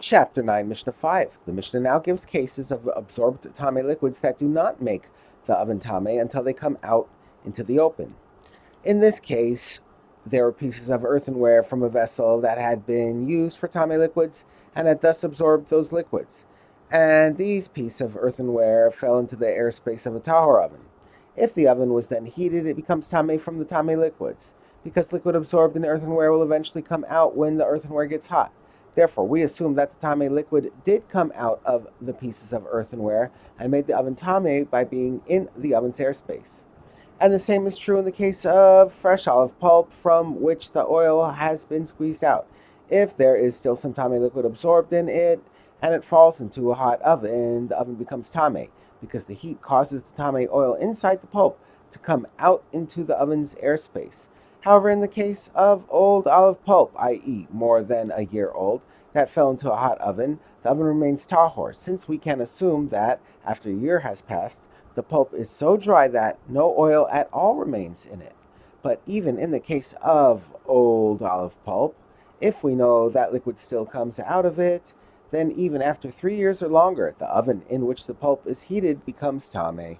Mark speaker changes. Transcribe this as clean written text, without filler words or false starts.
Speaker 1: Chapter 9, Mishnah 5. The Mishnah now gives cases of absorbed tame liquids that do not make the oven tame until they come out into the open. In this case, there were pieces of earthenware from a vessel that had been used for tame liquids and had thus absorbed those liquids. And these pieces of earthenware fell into the airspace of a tahor oven. If the oven was then heated, it becomes tame from the tame liquids, because liquid absorbed in earthenware will eventually come out when the earthenware gets hot. Therefore, we assume that the tame liquid did come out of the pieces of earthenware and made the oven tame by being in the oven's airspace. And the same is true in the case of fresh olive pulp from which the oil has been squeezed out. If there is still some tame liquid absorbed in it and it falls into a hot oven, the oven becomes tame because the heat causes the tame oil inside the pulp to come out into the oven's airspace. However, in the case of old olive pulp, i.e. more than a year old, that fell into a hot oven, the oven remains tahor, since we can assume that, after a year has passed, the pulp is so dry that no oil at all remains in it. But even in the case of old olive pulp, if we know that liquid still comes out of it, then even after 3 years or longer, the oven in which the pulp is heated becomes tame.